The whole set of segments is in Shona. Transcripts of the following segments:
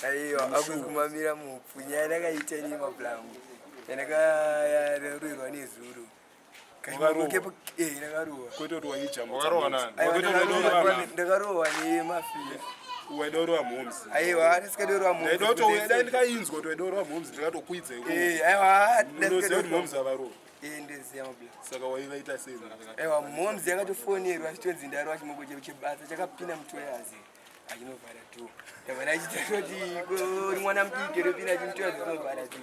aiwa akukumamira mupfu nyaya ndakaita ini mablangu yandakayaruirwa nezuro ndakarohwa nemafia waidorwa mhomzi aiwa ndisikadorwa ndikainzwa kuti waidorwa mhomzi ndikatokwidza aiwa mhomzi avarowa ndoziya mablangu saka waivaita sei aiwa mhomzi yakatofonerwa achitonzi ndarwa chimoko chebasa chakapinda mutoyazi achinovhara tu ndavana achitati kuti mwana mudiki ropinda chimtoyazi chinovhara tu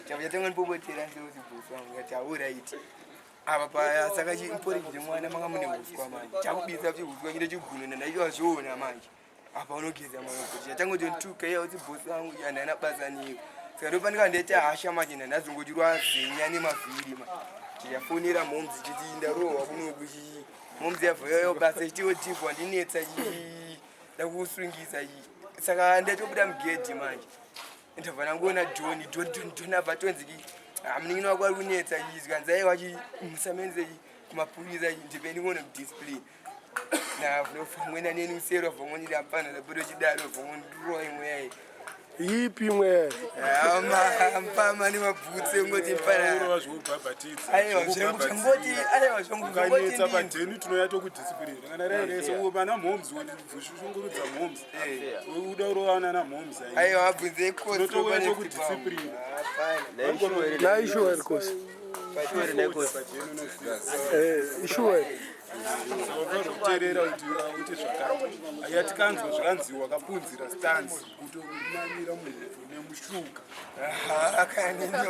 chava chatanga ndipombotera seuzibhuswa ngati auraiti apa paya saka chimporikidze mwana manga mune uswa manje chakubisa kuti uswa chinde chigunu ndaichivazvoona manje apa unogeza maokochi achangotontuka iya kuti bhosi wangu andana basa niyo saka ndopandika ndaita hasha manje ndandazongotirwa zenya nemavhiri ma chichafonera mhomzi chiti ndarohwa kunoku mhomzi yabvayo basa chitiotipwa ndinetsa ndakusungisa saka ndatobuda mugedhi manje ndabva ndangoona dhoni abva tonziki munin'ini wako ari kunetsa zikanzaiwa chimusamenze kumapurisa ndipendingono mudiscipline navomwena neni usero vomwoniri apana zapoto chidaro vomwondiroa imweyai ipi imwe mpama nemabhutsi ngoti mpanaaiwazvangoti padheni tinoyato kudiscipline kana rairese vana mhomzi vushungurudza mhomzi uda urovana namhomzi aiwa abvunze kotoyato kudiscipline naishuweri kosi ishuweri unozoteerera kuti zvakati yatikanzwa zvakanziwa kapunzira stanzi kutonamira muvhu nemushuka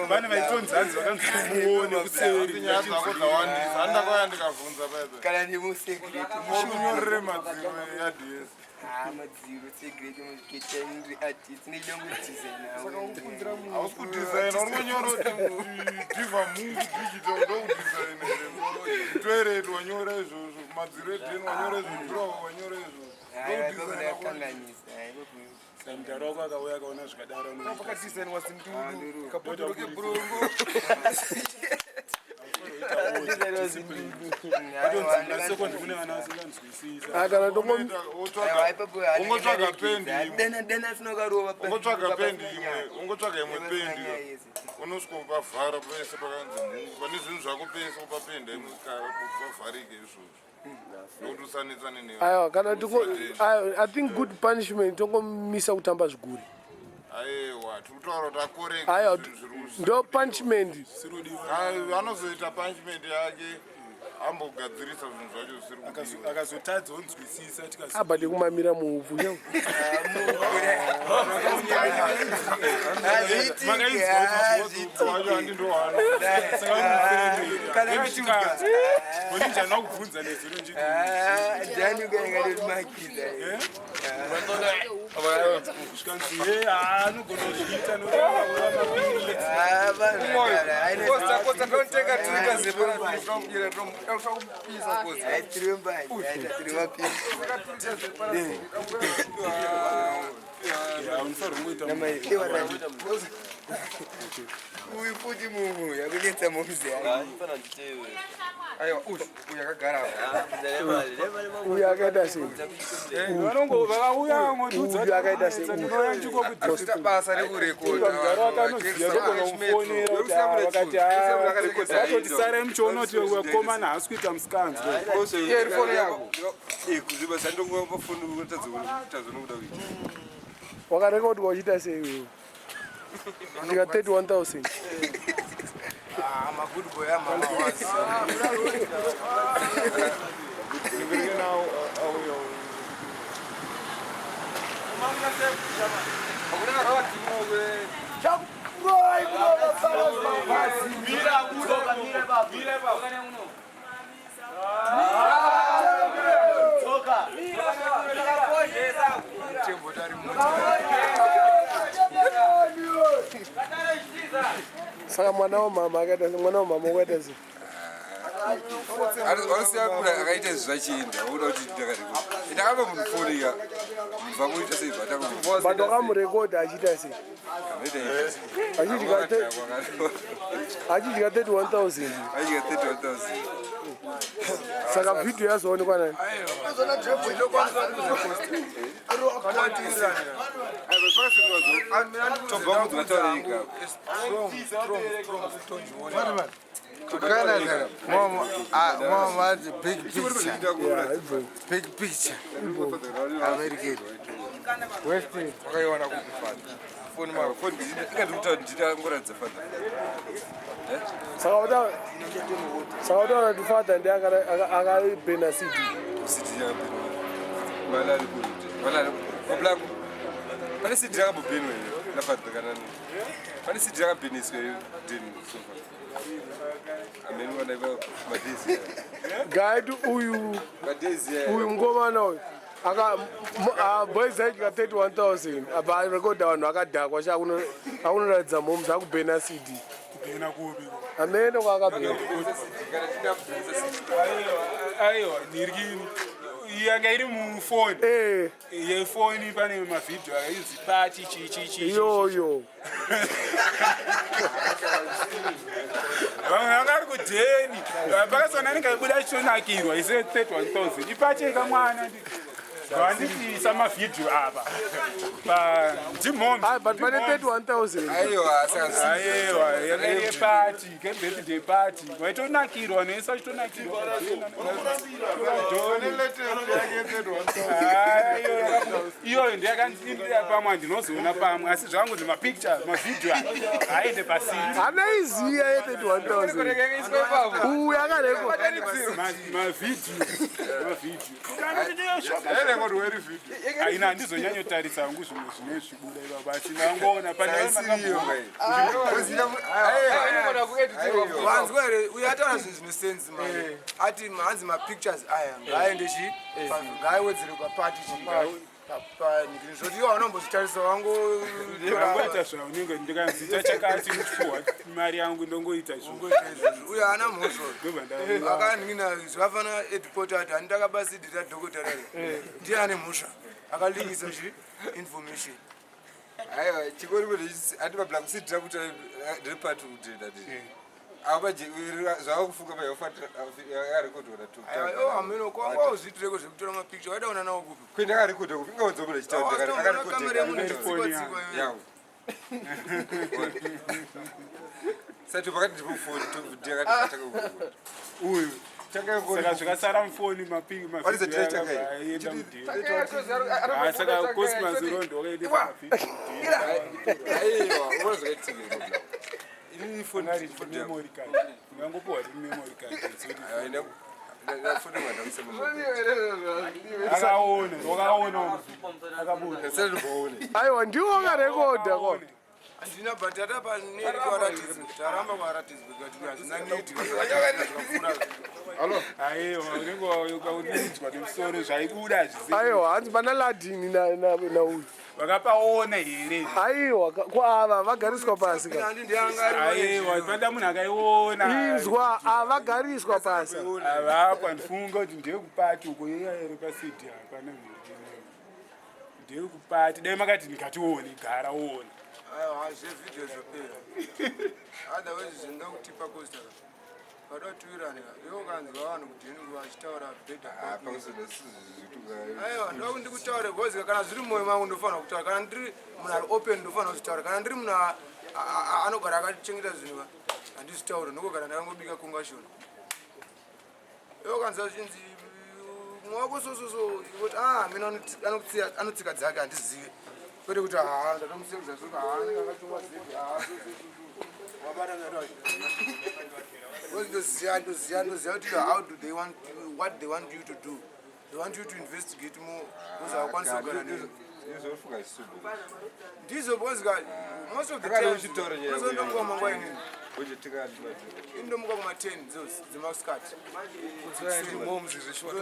vane vaitonzanzi vakanzimuone kuseriikana nemusekretamunyorere madziro eyadi yese madziro segreti muketainri artist hausi kudisaina unonyora diva mungu digital ndokudisaina toilet wanyora izvozvo madziro edeni wanyora izvozvo wanyora izvozvo mudhara wako akauya akaona zvikadaro pakadisainwa sindudu kapotoroke burongo sekondi kune vana vasinganzwisisa ungotsvaga pendi ungotsvaga imwe pendi unosvika upavhara pese pakanzi mungu pane zvinhu zvako pese upapenda imwe pavharike izvozvo nokuti usanetsane ne aiwa kana I think good punishment tongomisa kutamba zviguri aiwa tikutaura kuti akoreka aiwa ndo punishment vanozoita punishment yake ambogadzirisa zvinhu zvacho zvisiri akazotadza onzwisisa abade kumamira muupfu onijana kubvunza neziro anogona uyu futi munhu yakunetsa momzi aiwa uyakagara uyu akaita sei vakauya uyu akaita sei basa rekurekodha vakati sarai muchiona kuti wekomana haasi kuita musikanzi foni yako wakarekodwa uchiita sei wewe ndika 31,000 magood boy amawazi saka mwana wamama akaita sei anosiyakura akaita zvachienda uda kuti ndakamba munofonika mubva muita sei but wakamurekodha achiita sei achidya 31,000 saka vhidhiyo yazoonekwa nani tobva mudzataurika Mama, big picture. Yeah, Ibro. Big picture. American. Western. wakaiwana kuzvifadza foni mako nditangoratidza fadha Saka utaona kuti father ndiye akabhena CD. kusiti valali oblanco pane sidi rakambobhenwa nafadha kana pane sidi rakabheniswa deni sofa ameni vanaiva madhezi Guide uyu ngomana uyu. Boys aidya 31,000 apa rekoda vanhu akadhakwa akunoratidza mhomu dzakubhena CD. Amene kwakabhena. Aiwa nirikini yanga iri mufoni yefoni pane mavhidhiyo akaizi pati chichichi Yoyo. vamwe vanga vari kudheni pakasona anenge aibuda chitonakirwa ise 31,000 ipacheka mwana vanditiisa mavhidhiyo apa ndimhomi But pane 31,000. aiwa yepati kebirthday party waitonakirwa noisa chitonakirwa iyoyo ndiyakandiindira pamwe ndinozoona pamwe asi zvangu zvemapictures mavhidhiyo aende pasiti Anaiziya ye 31,000. Uyu akarekwa. aina handizonyanyotarisa hangu zvimwe zvine zvibuda ivava asi ndangoona wanzwa here uyu ataura zvinhu zvinosenzi mani ati hanzi mapictures aya ngaaendechi ngaaiwedzere kwapati panyikini zvoti iwo anombozvitarisa wangoita zvaunenge ndikanzita chakati muchipuhwa mari yangu ndongoita uyu haana mhosvo akanhina zvakafanana edpot ati handitakabasidhira dhokotara ndiye ane mhosva akalingisa information aiwa chikoripo hati mablanco sidhira kuti ndiri pati kutenda zvava kufunga payakarekodhora ameno kwanga uzviitireko zvekutora mapicture waida una nawo kupi kuenda akarekodha kupi ingaodzomura chitaakarekodha sati pakati ndipofoni uyu saka zvikasara mufoni saka cosmas rondo wakaende memory card ungangopuhwa ti memory card akaona wakaona Aiwa ndiwo akarekodha kwa. handina but atapa neti kwaratidzi taramba kwaratidzi kuti hazina neti aiwa unenge ukaunidzwa nemusoro zvaibuda zvise Aiwa hanzi pana Ladini na uyu. vakapaona here Aiwa kwava vagariswa pasi ka. handi ndiangari aiwa panda munhu akaiona Inzwa avagariswa pasi. avapa ndifunga kuti ndeyekupati uko yeyaere pasidi hapana ndeyekupati dai makati ndikationi gara ona aiwa zvevidhio zvopera otherwise zvingakutipa kostara vadatuirani iwo kanzwa vanhu kudheni vachitaura bhedha aiwa ndoda kuti ndikutaure bcause kana zviri mumwoyo mangu ndofanira kutaura kana ndiri munhu ari open ndofanira kuzvitaura kana ndiri munhu anogara akachengeta zvinhu handizvitaure ndokogara ndakangobika kongashona iwo kanzwa zvinzi mwako sososo kuti mina anotsika dzake handizive kwete kuti ndatomusekuza soka anenge akatongwa zeki ndoziva kuti how do they want what they want you to do. They want you to investigate more because hakwanisi kugara ndizo because most of the time unozondomuka mangwa inini indomuka kuma-10 dzemasikati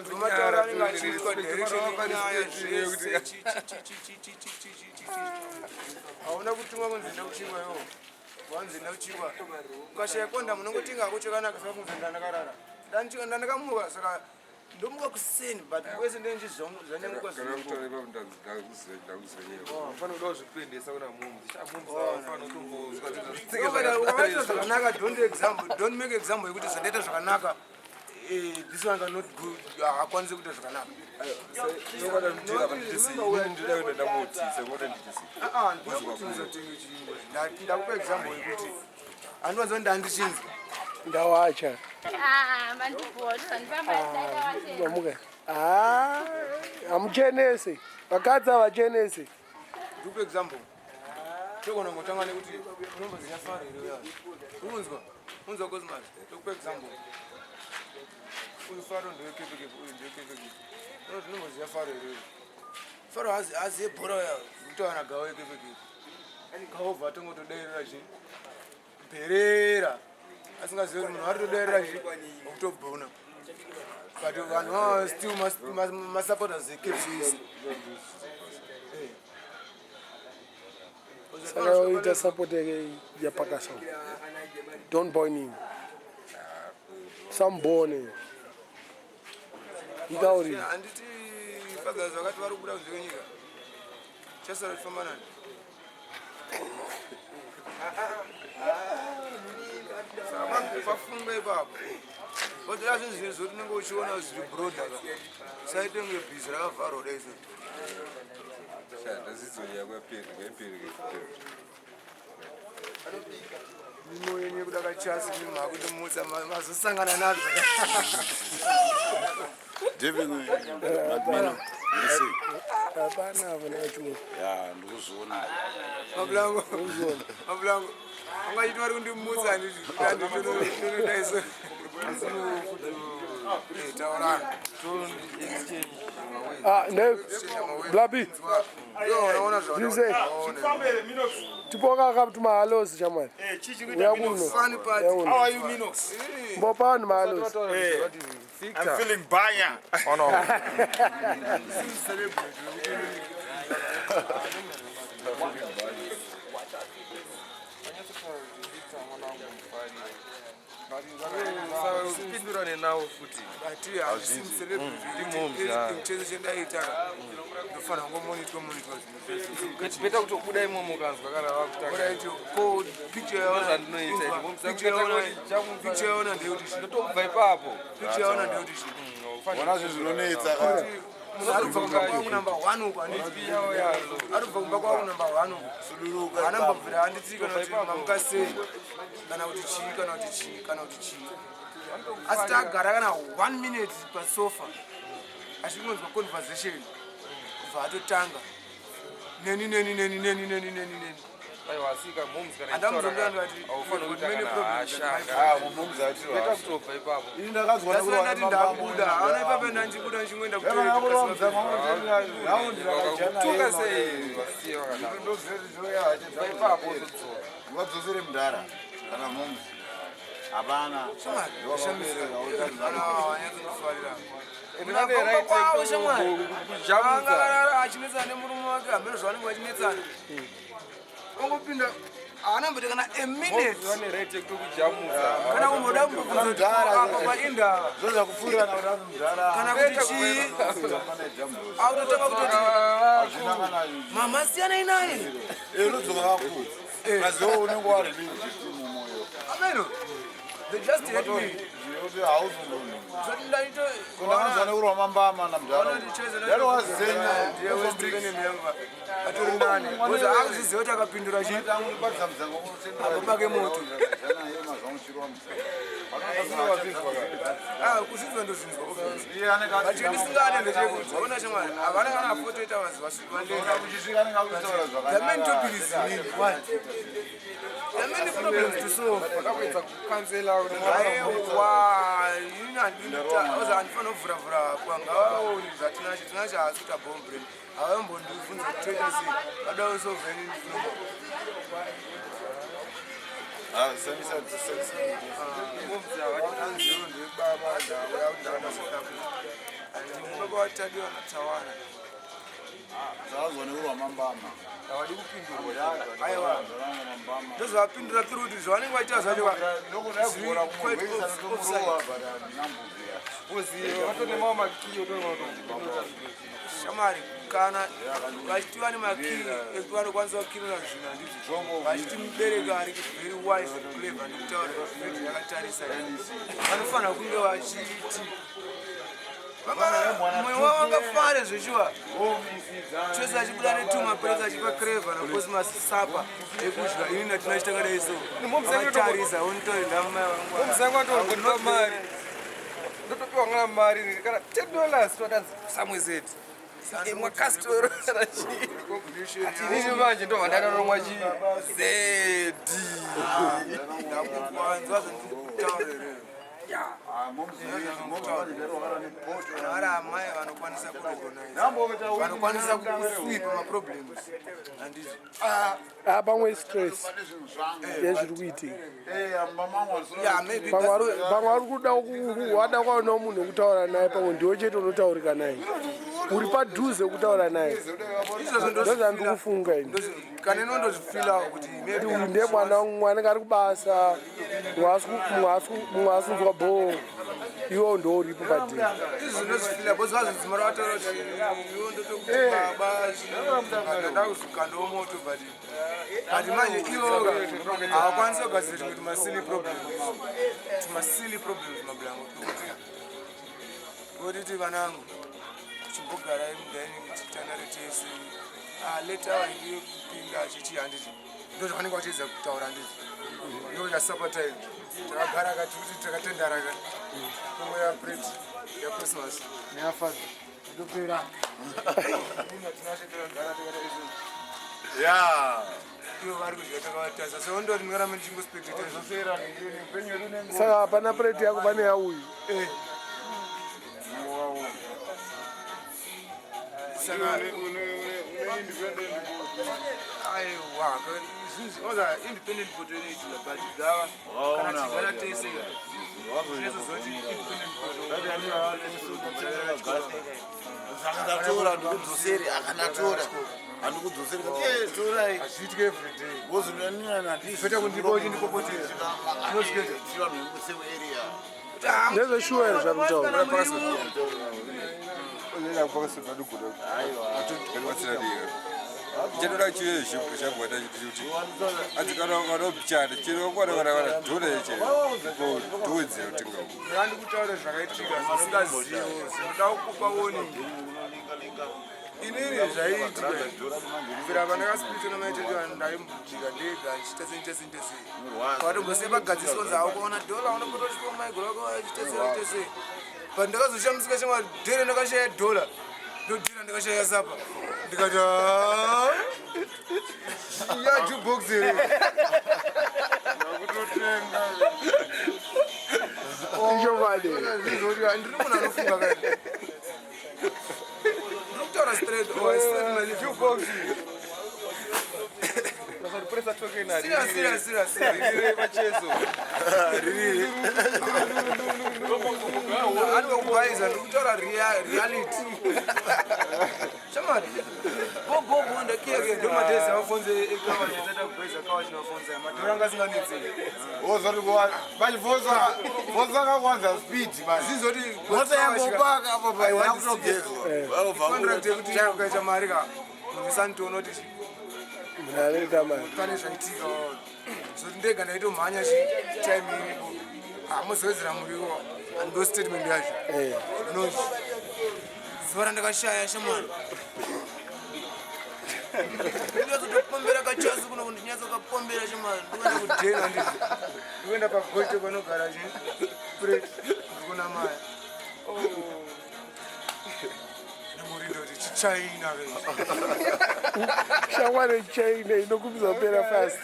dzomataura anenge achiitwa direction inyaya zvese hauna kutumwa kunzi enda kuchingwa iwo wanzi enda kuchingwa ukashaya konda munongotingako chakanaka saka kunzi ndandakarara ndandakamuka saka ndomuka kuseni but kwese ndenjizvanyanguka Fanoda kuzvipendesa kuna munhu. ukavaita zvakanaka don't make example yekuti zvandaita zvakanaka this one cannot good hakwanisi kuita zvakanaka Nobody did have to see. You didn't know the mood. So what did you see? Ndakupa example yekuti anozwa ndandichinzi ndawacha Mandu amuchenese vakadzi avachenese. ndikupa example togona ngotanga nekuti unombozinya faro iro yayo unzwa cosmas ndikupa example uyu faro ndewekepeke uyu ndewekepeke tinombozinya faro iro faro aziye bhora yayo kutawana gawo yekepeke gaobva atongotoderera chi mperera asingazivi kuti munhu aritoderera chi okutobhona but vanhu vava still masupporters ekfc Saka uita support ya Pakasa. Don't burn him. Sambone. Itauri. handiti pagazi vakati vari kubuda kunze kwenyika chasara tifamba nani saka pafunga ipapo kuti azvinhu zvinhu zvo tinenge uchiona zviri broda saite kunge bhizi rakavharwa dai so mimo yenyu yekuda kachasi mimo hakuti mutsa mazosangana nazvo Hapana vanacho. ya ndikuzviona mabulango angachiti vari kundimutsa handitonoidaiso taurana Ne Blabi. Dize. Tipoka kaptu mahalosi chamani. Uyakuno. How are you, Minox? Mbopani mahalosi. I'm feeling banya. Oh no. Usipindurane nawo futhi. Chese chendaita ndofanira kungomonitwa Kachipeta kutokuda imomo kanzwa kana vakutaka. ko picture yaona Picture yaona ndeuti ndotobva ipapo. picture yaona ndeuti wana zvezvinonetsa aribva kumba kwangu number 1 uko handiti aribva kumba kwangu number 1 uko suduruka anambobvira handiti kana kuti mamuka sei kana kuti chii kana kuti chii kana kuti chii asi tagara kana 1 minute pasofa achikunzwa conversation kubva atotanga neni Aiwasika moms kana andamuzongera ndati mene mumumzatipeta kutobva ipapo. ini ndakazwa ndati ndabuda aona ipapo ndandikuda ndichimboenda kutoka Tuka sei wasiwa kana. Ipapo uzotsoka. vadzosere mudhara kana mumzi hapana achinetsana nemurume wake hamene zvavanenge vachinetsana ongopinda haanamboti kana a minute kana kumboda kumbobvunzaapa paindava zvozvakupfuurana kuti ari mudhara kana kuti chii akutotanga kutoti mama siyanai naye rudzoka kakudzi maziwo unenge wari limumoyo ameno they just hate me kuti hauzondoni zvoti ndaito kundakanzwa nekurwa mambama namudhara yari wazenya atori nani bcause akuzviziva kuti akapindura chii apo pake moto kuzvinzwa ndozvinzwa but ndisingade ndechekuti ona shamwari havana kana 48 hours vasvika the main topic is nini the many problems to solve Wakakwedza kukansela kuti aiwa ini handifana kuvhuravhura kwangavaoni zvatinacho tinacho hasi kuti abombre havambondibvunza kutoita sei vadawo sovheni ndinoa anzivo ndebaba ndauya kuti ndakasokababa vatadiwa natawana zvakazwa nekurwa mambama havadi kupindurwa aiwa ndozvavapindura tiri kuti zvavanenge vaita zvacho shamari kana vachitiva nemakii ekuti vanokwanisa kukirira zvinhu handizvo vachiti mubereki ari very wise clever ndikutaura zvinoiti yakatarisa vanofanira kunge vachiti mwoyo wavo wangafare zveshuwa chose achibuda netuma presa achipa creva nacosmas sapa ekudya ini natina chitakadai so amatarisa onitoenda mumaiwangu mari ndotopiwa ngana mari kana $10 totanzi samwezeti imwe castoro atinishi manje ndo vandananomwa chi zedi vari amai vanokwanisa vanokwanisa kuswipa maproblems handizvo pamwe stress yezviri kuitika maybe pamwe ari kuda wada kwaona munhu wekutaura naye pamwe ndiwo chete unotaurika naye uri padhuze kutaura naye ndozvandikufunga ini kana inondozvifila kuti uyu ndiye mwana mwanenge ari kubasa mumwe asinzwa bho iwo ndo uripo padii izvi ndozvifila bhozi vazodzimara vataura kuti iwo ndotokubaba ndakuzikandawo moto but manje iwo havakwanisi kugadzira zvimwe tumasili problems mablango kotiti vanangu chimbogarai mudaini titanare tese leta wainge kupinga achichi handiti ndo zvavanenge vachiedza kutaura handiti ndo chasapatime takagara kati kuti takatendara pomwe yapret yachristmas neyafaza ndopera ivo vari kudya takavatasa so ndoti mungaramba ndichingospectatazvosera saka hapana preti yako pane yauyu aiwa independent photo inoitwa but gava kana tigara tese zvinezozoti independent akanatora ndikudzoseri akanatora handikudzoseri torai azviitike everyday wozonaninaandifeta kundibo chindikopotera ndezveshuwa here zvakutaura chinoda chive zvipo chagwada chiti adzikanabichana chinokwanakana dhora yeche dowedzera kutenga ndandikutaura zvakaitika zvisingazivo zvinoda kukupa warning inini zvaiitika kubvira pandakasipita namaitediwa ndaimbutika ndega achitesentesentese patogose pagadzisonzi avo kuona dhola unopota uchipa maigorako achitesentese but ndakazoshamsika chamwa dhere ndakashaya dhola ndodhira ndakashaya sapa ndikati ya jukebox here nakutotenga ichokade ndiri munhu anofunga kani ndiri kutaura straight jukebox anokubaiza ndikutaura reality shamari bobobo ndakiyake ndomadhezi amafonze ekawa nditata kubaiza kawa chinofonza madhora angasinganetsei wozoti vachifonza kakwanza speed zizoti mota yangopaka contract yekuti ukaita mari ka musantoona kuti munaleta mari pane zvaitika zoti ndega ndaitomhanya time iripo hamuzowedzera muriwo ando statement yacho nozvi zuva randakashaya shamwari ndinyazotopombera kachasi kuno kundinyazokapombera shamwari ndikuenda kudhena ndizvo ndikuenda pagote panogara preti ndikuna maya ndimurindoti chichaina shamwari chaina inokumisa kupera fast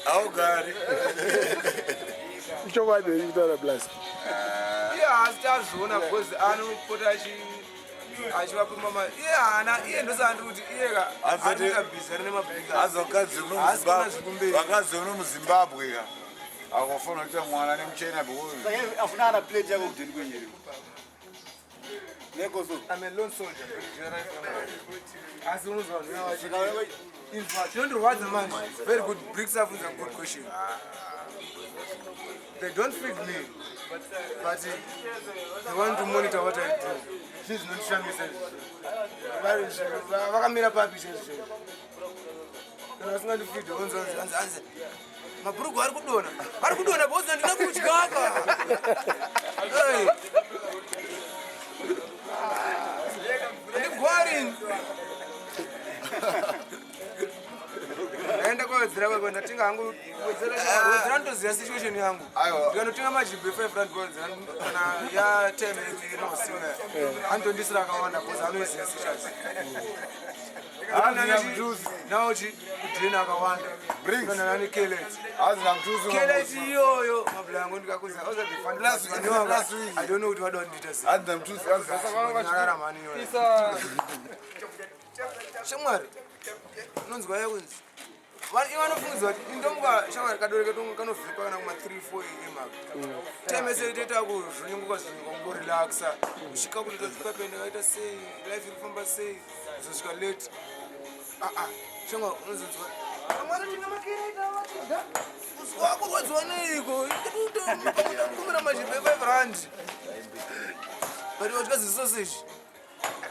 augare ichokwadi ichitaura blast iye haasi tazviona bhozi anopota achivapima mari iye hana iye ndosandi kuti iyeka anikabhizari nemavakazi uno muzimbabwe ka akufana kuita mwana nemuchina afuna ana plate yako kudeni kwenyeri I'm a lone soldier. As soon as chinondirwadza manje very good bricks up with a good question. They don't feed me, but they want to monitor what I do. She's not sure me says vakamira papi chezvo vasingati feed onzanzi mabhurugu ari kudona bhozi handina kudya apa wedzera kwako ndatenga hangu wedzera ndoziva situation yangu ndikanotenga majibhe 5 rand wedzera kana ya 10 inosimwa anotondisira akawanda because anoiziva situation nauchi kudhina akawanda kana nani keleti keleti iyoyo mabula yangu ndikakuza I don't know kuti wada kundita senyararamani iyoyo shamwari unonzwa yakunzi vanofungidzwa kuti indomuka shamwari kadore ketongo kanovhekwa kana kuma 3-4 emaka taimese toita kuzvonyongoka zvinongorelaxa kusvika kuti tozvikapenda kaita sei life iri kufamba sei zosvika late shamwari unozonzwa wakurwadziwa neiko kumira majibhe 5 rand but watya zisoseji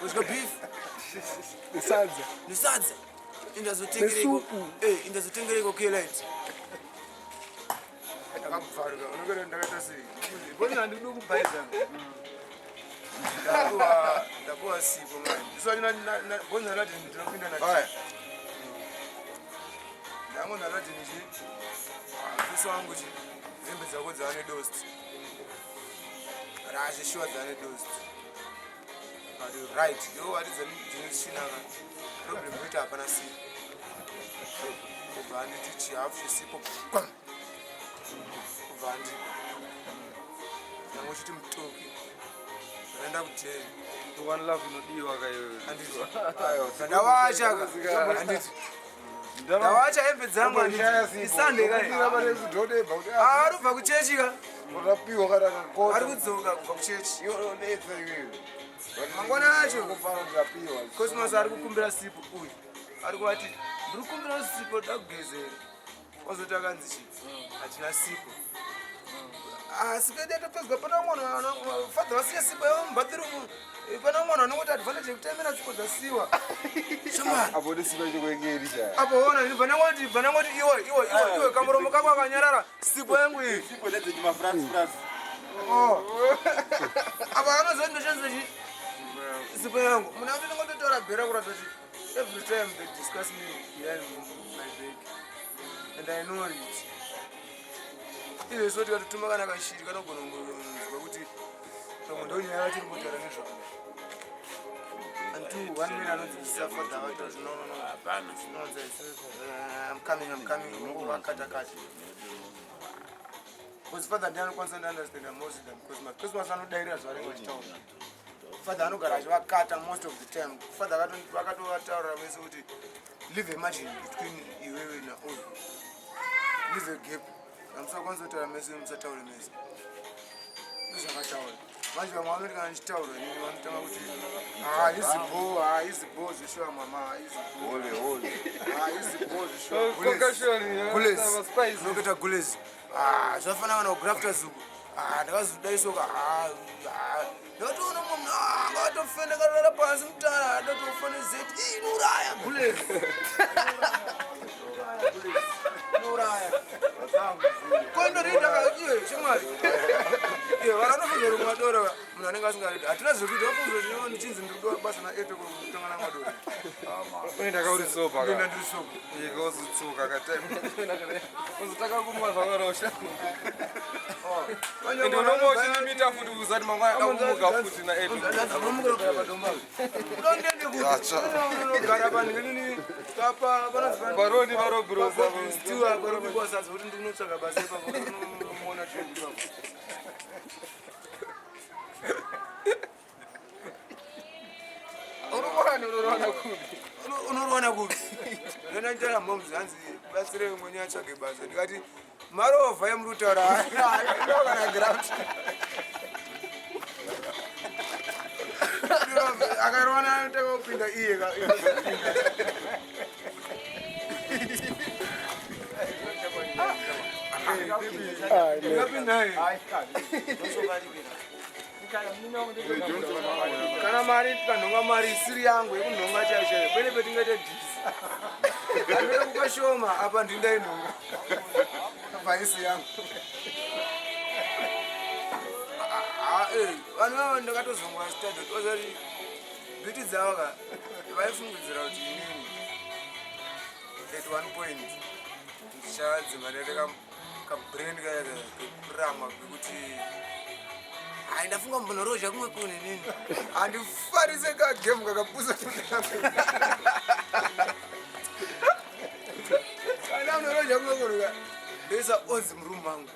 watya beef nesadza indazotengereko kelite ndakabvaruka unokera ndakaita sei boni handidi kubhaiza ndapuwa sipo boni narati ndinopinda na ndango narati nichi fuso wangu chi hembe dzako dzaane dost rashe shuwa dzaane dost right yo wati dzinoshinaka problem kuti hapana sipo kubva handiti chihafu chisipo kubva handi ndango chiti mutoki ndaenda kuteni one love inodiwa kayoyo ndawachaka handiti ndawacha hembe dzangu isande ari kubva kuchechika ari kudzoka kubva kuchechi mangwana acho cosmos ari kukumbira sipo uyu ari kuvati ndiri kukumbira sipo ndakugezera wazoti akanzi chi hatina sipo sikadetopedzwa pana mwana fadha vasiya sipo yavo mubhathirumu pana mwana anongoti advantage yekutemera sipo dzasiwa apo ona bvanangoti iwe kamuromo kako akanyarara sipo yangu iyi apa anoziva ndoshanziza sipo yangu muna kuti ndingototaura bhera kuratidza kuti every time they discuss me behind my back and I know it izvo soti katituma kana kashiri kanogona kunzwa kuti pamwe ndonyaya vachiri kutaura nezvavo and 2 1 minute anodzidzisa fadha vaita kuti no hapana zvinonza I'm coming unongovakatakati because fadha ndianokwanisa ndiunderstanda most of them Christmas anodairira zvavanenge vachitaura fadha anogara achivakata most of the time fadha vakatotaurira vese kuti leave a margin between iwewe nauyu leave a gap amusakwanisa kutaura mese musataure mese ndozvakataura manje vamwe vanoti kana ndichitaura nini vanotanga kuti izibho zveshuwa mama izibho zveshuwaunoketa gulezi zvafanana kana kugrafta zuku ndakazodaisoka ndakatoona munhu akatofenda karara pasi mutara adatofane zeti inoraya gulezi inoraya kondoriindakaiye shamwari vana vanofunza kuti madoro munhu anenge asingaredi hatina zvekuti vafunza kuti chinzi ndikudiwa basa naeto kutongana madoro ndakaurisopa ndenda ndiri sopa ikozotsuka kauzotaka kumwa zvakarosha ndonomochilimita futi kuzati mangwana dakumuka futi naetomumukira padomba udondendekugara panini kapa varoni varobrosa stiwa parobikwasadza kuti ndinotsvaga basa ipapo unomona chiipapo unorwana kupi ndonaitara momzi hanzi batsire mwenye atsvage basa ndikati marovha yemuri kutaura ndokana grant akarwana anotanga kupinda iye kana mari tikanhonga mari isiri yangu yekunhonga chaishayo pene petingaita dhisi anoda kukashoma apa ndindainhonga bhaisi yangu vanhu vava ndakatozongwa stadot ozati bhiti dzavaka vaifungidzira kuti inini at 1 point ndichadzima ndaita kabrain kekurama kekuti hai ndafunga mbonoroja kumwe kune nini handifarise kagemu kakapusa kana mbonoroja kumwe kunuka ndoisa odzi murumu mangu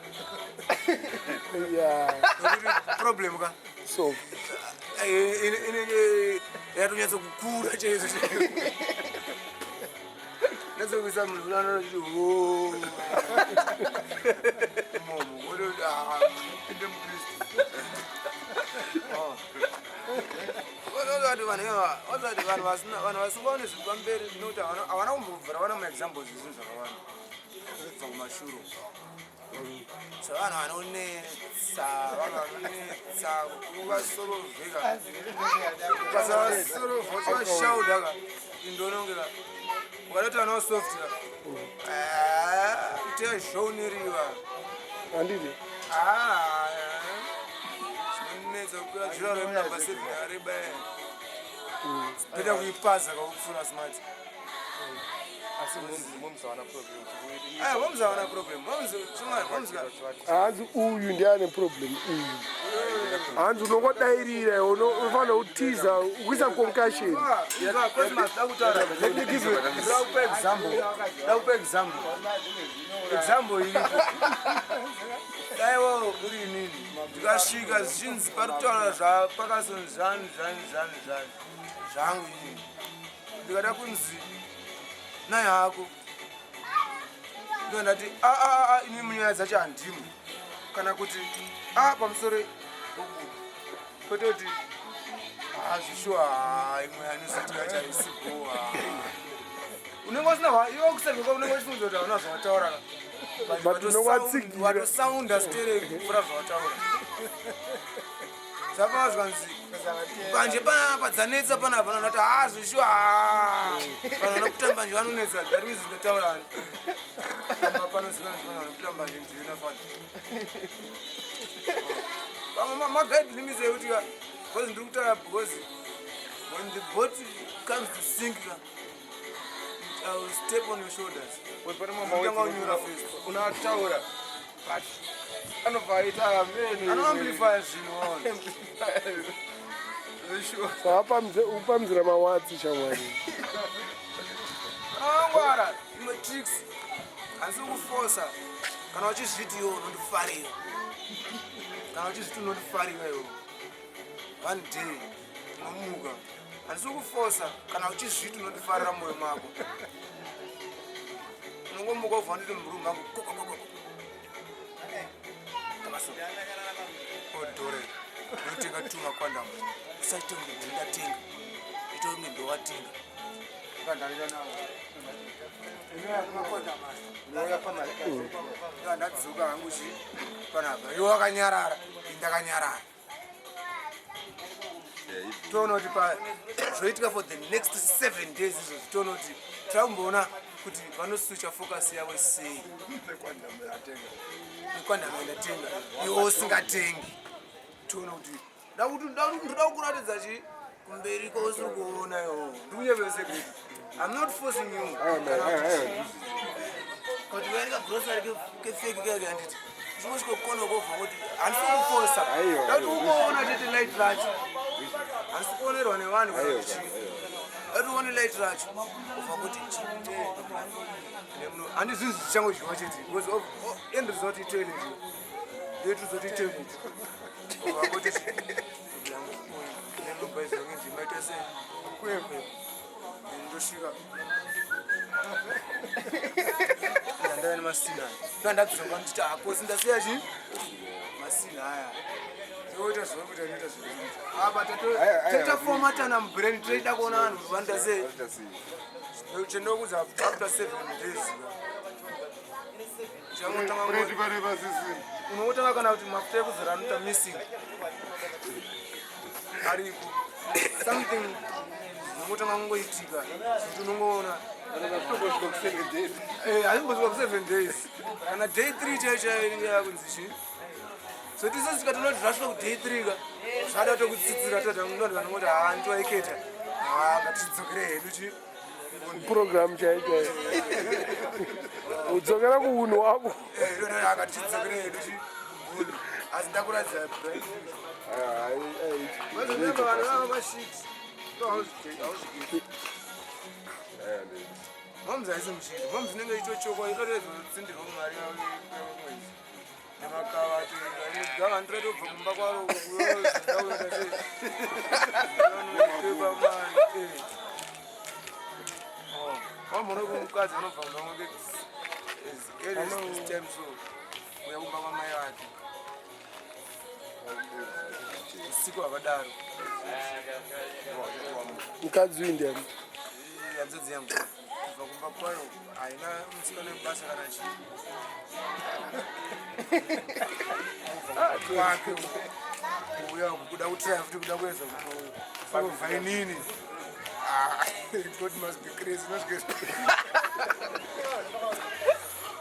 problem ka so inenge yatonyatsa kukura chaizvo natsokuisa munhu unanochiti momo inde mukristu ozati vanhu vasingaone zvinhu pamberi nokuti havana kumbobvira vana maexamples zvinhu zvakawanda kubva kumashuro savanhu vanonetsa kuvasorovheka ukasasorovha uchivashaudaka indonongeka ukanoti vana vasofta tezvouneriva handiti zvinonetsa kukwira jura remunamba 7 areba toita kuipaza kakufura smart vamuzavana problem hanzi uyu ndiane problem uyu hanzi unongodairira unofanira kutiza ukuisa concussion example iripo daiwa uri inini ndikasvika zvichinzi pari kutaura zvapakasoni zvanhu zvangu inini ndikada kunzi nai hako ndondati ini munyaya dzacho handimo kana kuti pamusoro kwetoti zvishuwa imwe anozitika chaisibo unenge usina iwe kuserveka unenge uchifunza kuti hauna zvawataura watosaunda stere kupfuura zvawataura zvapazvanzi panje panapa dzanetsa panapa vanoti zvishuwa vanhu vanokutamba mbanje vanonetsa that means ndataurani panoziva vanokutamba mbanje ndinafana vamwe magaidi limits ekuti because ndiri kutaura because when the boat comes to sink I will step on your shoulders unataura but anobvaita ameni anoamplify zvinhu upamzira mawadzi shamwari angwara imwe tricks handisi kufosa kana uchizviti iwo unondifarira kana uchizviti unondifarira iwo one day unomuka handisi kufosa kana uchizviti unondifarira mwoyo mako unongomuka ubva nditi murume angu odhore ndotenga tuma kwandamu usaite unge ndatenga ito unge ndowatenga ndadzoka hangu chi panapa iwo wakanyarara indakanyarara toona kuti zvoitika for the next 7 days izvo toona kuti takumboona kuti vanoswitcha focus yavo sei nekwandama ndatenga iwo usingatengi toona kuti ndoda kukuratidza chi kumberi kwausiri kuona iwo ndikunyevesekuti I'm not forcing you kuti vaenga grocery kefeki kake handiti chimosvikokona kobva kuti handisi kufosa ndakuti ukoona tete light racho handisi kuonerwa nevanhu kana kuti atione light racho obva kuti handi zvinhu zvichangodyiwa chete because end result eternity yetuzoti eternity obva kuti nemubhaizonge ndimaita sei kwekwe ndosvika ndandava nemasina ndandadzonga nditi hapo sindasiya chi masina aya toita zvokuita noita zvoita fomatana mubrain toida kuona vanhu kuvanda sei chendokudza after 7 days unotanga kana kuti mafuta ekuzora anoita missing aripo something unotanga kungoitika kuti unongoona haimbosvika ku7 days kana day 3 chaichainge yakunzi chi so tisosvika tonoti zvasvika ku day 3 ka zvada tokutsitsira todandoti vanongoti ndiwaiketa ngatidzokere hedu chi program chaichai udzokera kuunhu wako akatidzokere hedu asi ndakuratidza mazomemba vanhu vava mashiti moms haisi mushiti moms inenge ichochokwa itotoedzosindirwa mumari yamwedzi nemakavati gavandireto kubva kumba kwaro wamhona kumukadzi anobva kumba mwake time so uya kumba kwamai vake usiku hwakadaro mukadzi uyu ndiani hanzodzi yangu kubva kumba kwayo haina musikana webasa kana chii kwake uya kuda kutira futi kuda kuedza kuvhainini God must be crazy, not good.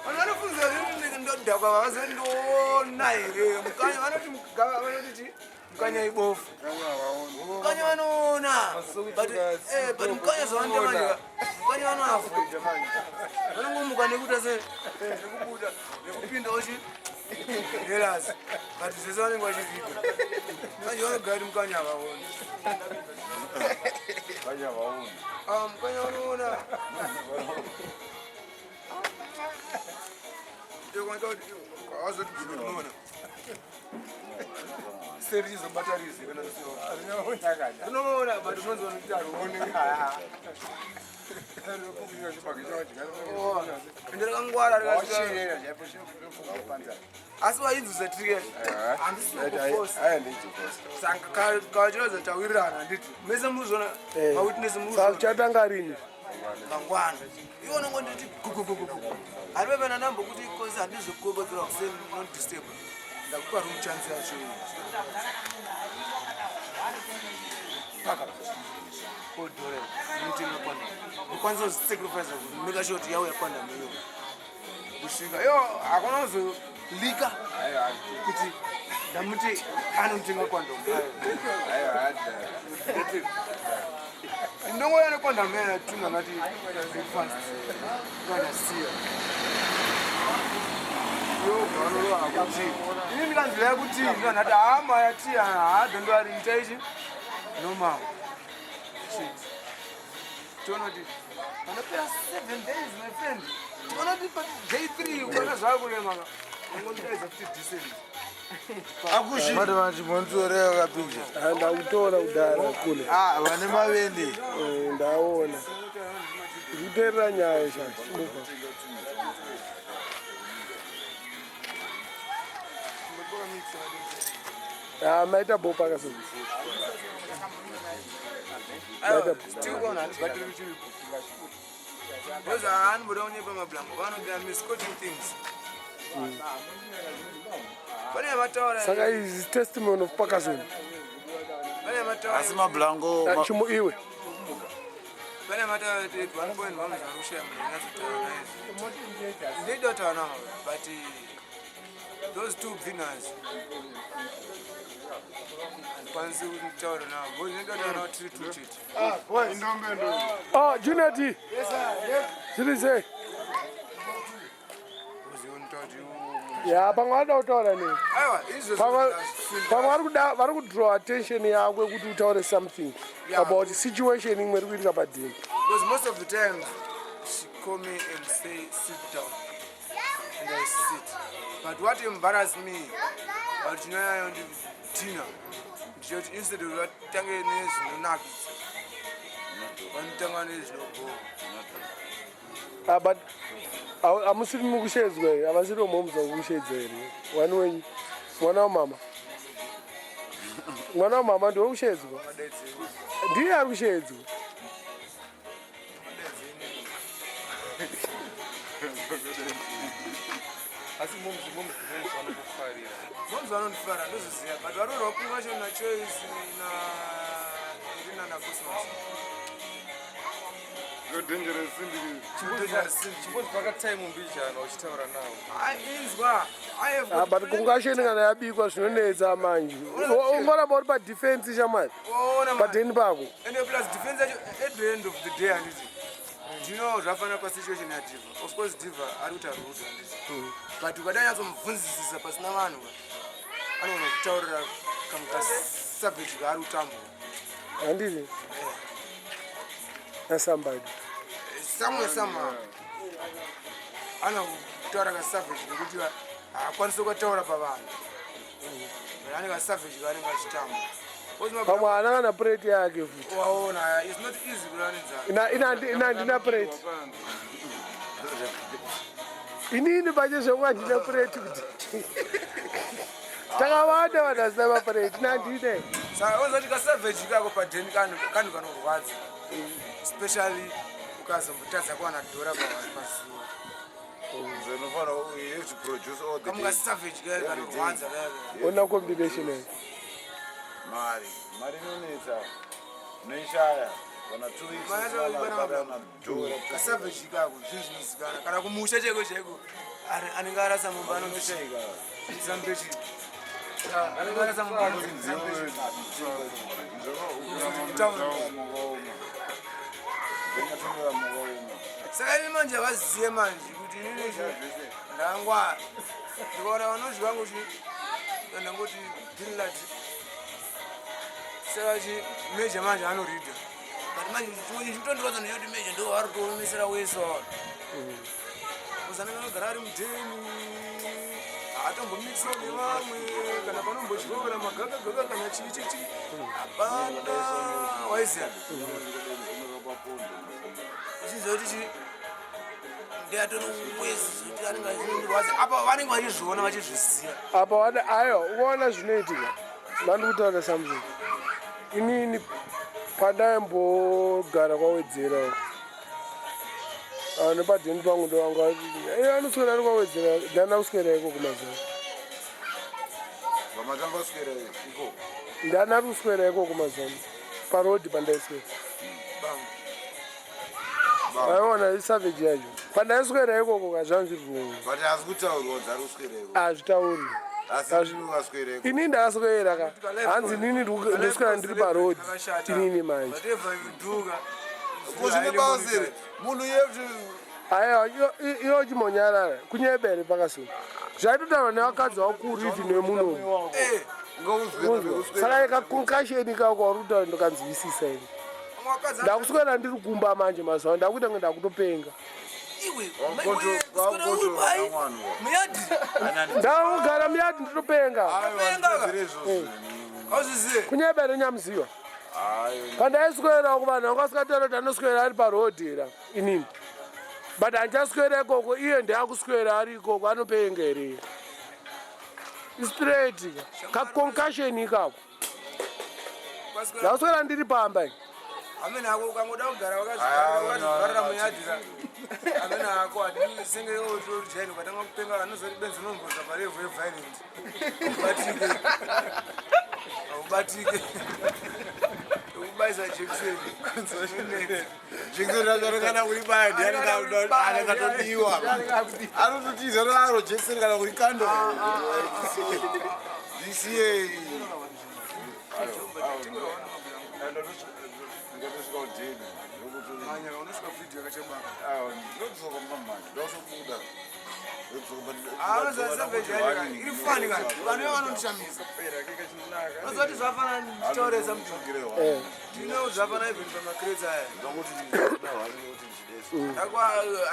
Vanhu vanofunza kuti ndodhakwa vazondona here mukanya vanoti mukanya ibofu mukanya vanoona but mukanya zvavanoita manje mukanya vanoafa vanongomuka nekuta nekubuda nekupinda uchi herazi but zvese vanenge vachivhiga manje vanogara kuti mukanya havaoni mukanya vanoona awazoti gunoona serichizobatarizi unoona but unonzona kuti aruone ende rakangwara asi wainzisa tiri handisisaka kachinoza tawirirana handiti mese muzona mawitness chatanga rini mangwana iwo nongo nditi gugugugugu haripe pena nambo kuti kosi handizokukobodzera kuseni non disable ndakupa room chance yacho paka kodhore mutenga kwanda ukwanisa kusacrifice kumeka sure kuti yauya kwanda muyo kusvika yo hakuna kuzolika kuti ndamuti anomutenga kwanda ndongoya nekwanda mena tunangati breakfast kanasiya yoganolowakuti ini ndikanzira yakuti ndikanati hama yatiya hadondowariita ichi normal shit tonoti vanopera 7 days my friend tonoti day 3 ukana zvakulemaka ungondiedza kuti decent akushimati vachibonzoreva kapinja ndakutora kudhara kule vane mavende ndaona ndikuteerera nyaya shati maita bopa kaso because haanoboda kunyepa mablanco vanoda misquoting things pane mataura saka is testimony of Pakazoni pane mataura asi mablanco chimo iwe pane mataura kuti at one point vamuzarusha munazitaura naye ndida kutaura navo but those two winners handikwanisi kutaura navo because ndida kutaura navo tiri two chete Juneti zviri sei ya pamwe vada kutaura nei pamwe vari kudraw attention yako kuti utaure something about situation imwe iri kuitika padhini because most of the time she call me and say sit down and I sit but what embarrass me but chinoyayo ndidina ndichoti instead of vatange nezvinonakisa vanotanga nezvinobhora but hamusiri mukushedzwa here havasiri vamomudza kukushedza here wani wenyu mwana wamama mwana wamama ndiwe kushedzwa ndiye ari kushedzwa asi momuzvanokufarira momzi vanondifara ndoziziva but varorwa kungacho nachoice irina nacosmos chimbozi pakatime mbijana uchitaura navo inzwa but kungasheni kana yabikwa zvinonetsa manje ungoramba uri padefense shamwari padheni pako ende plus defense yacho at the end of the day handiti ndino zvafanira pasituation yadhiva. Of course Diva ari kuti arudo handisi. But ukadanyatsombvunzisisa pasina vanhu anoona kutaurira kamwe kasavage kaari kutambura. handiti nasambadi Somehow anokutaura kasavage nekuti haakwanisi kutaura pavanhu. Ane kasavage kaanenge achitambura. pamwe ana kana pureti yake futi Waona, it's not easy kuranidza. inandina pureti inini pache zvekuva ndine pureti kuti takavanda vanhu vasina mapureti nandine Saka unozoti kasavage kako padheni kanhu kanorwadza. Especially ukazombotadza kuwana dhora pazuva. Kamwe kasavage kaya kanorwadza kaya. ona combination yayo mari inonetsa noishaya kana 2 weeks Kasavage kako zvinhu zvinozikanwa. Kana kumusha chaiko chaiko anenge arasa mumba anoshayika. Zambechi. Anenge arasa mumba anoshayika. Saka ini manje vaziye manje kuti inini ndangwa ndikaona vanozvi vangu ndangoti Greenland. Saka meja manje anoridha. But manje chitondirodza ndechoti meja ndo vari kuomesera wese wano. Kuzanenge anogara ari mudheni haatombomikisiwa nevamwe kana panombodyiwa kana magagaga kana chichichi hapana waiziya. Uchizoti ndiatori wezi kuti anenge achirwadza apa vanenge vachizviona vachizvisiya. apa ayo ukaona zvinoitika mandikutaura samson inini pandaimbogara kwawedzera nepadheni pangu ndovanga anoswera ari kwawedzera ndana kuswera iko kumazana ndana ari kuswera iko kumazana parodhi pandaiswera aiona isavage yacho pandaiswera ikoko kazvanzvirungu hazvitauri inini ndakaswera ka hanzi inini ndoswera ndiri parodhi inini manje munhu yeuti aiwa iyo chimonyarara kunyebere pakasuna zvaitotaura nevakadzi vakuru ivi nemunomu saka ikakonkasheni kako vari kutaura ndokanzwisisa ini ndakuswera ndiri kumba manje mazuva ndakuita nge ndakutopenga ndakugara muyadhi nditopenga kunyebere nyamuziva pandaiswera kuvanhu vangasingataura kuti anoswera ari parodhera inini but handichaswera ikoko iye ndeakuswera ari ikoko anopenga here istraight kakonkasheni ikako ndakuswera ndiri pamba amene ako ukangoda kugara wakazvivharira muyadhira amene ako senge otojaini ukatanga kupenga anozoti benzi unomboza parevu yeviolent ubatike ukubaisa jekiseni jekiseni racho kana kuribaya ndianekatodiwa anototiza raro jekiseni kana kuri kando dca irifani kati vanhu vanondishamisa azoti zvafana nditauresa mutogire ndino zvafana even pamacrates aya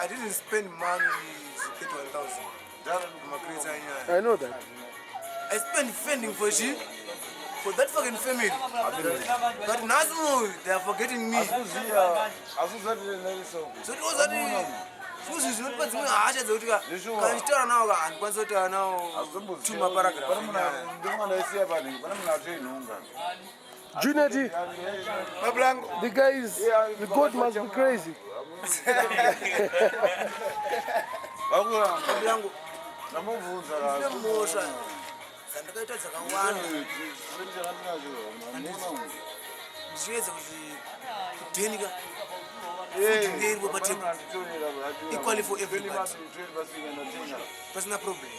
I didn't spend money 31,000 pamacrates aya. I know that. I spent fending for that fucking family. But now they are forgetting me. So it was that Susi is not but I had to tell now and once I tell now to my paragraph. Junity, the guys, the God must be crazy. Sandakaita dzakawanda ndichiedza kuti kudhenika kutengerwe patebhuru equally for everybody pasina problem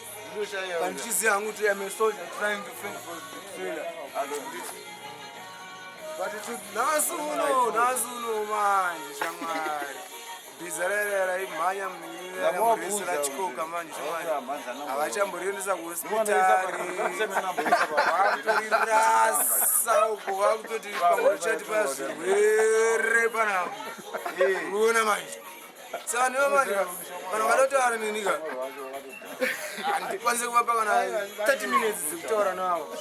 but ndichiziva hangu kuti I'm a soldier trying to fend for failure but nasi uno manje shamwari bhiza raimhanya muresi rachikoka manje havachamboriendesa kuhospitari vakutorirasa uko vakutoti pamwe richati pazvirwere panapa uona manje saka nivo manje vanhu vanotaura nenika handikwanise kuvapa kana 30 minutes dzekutaura navo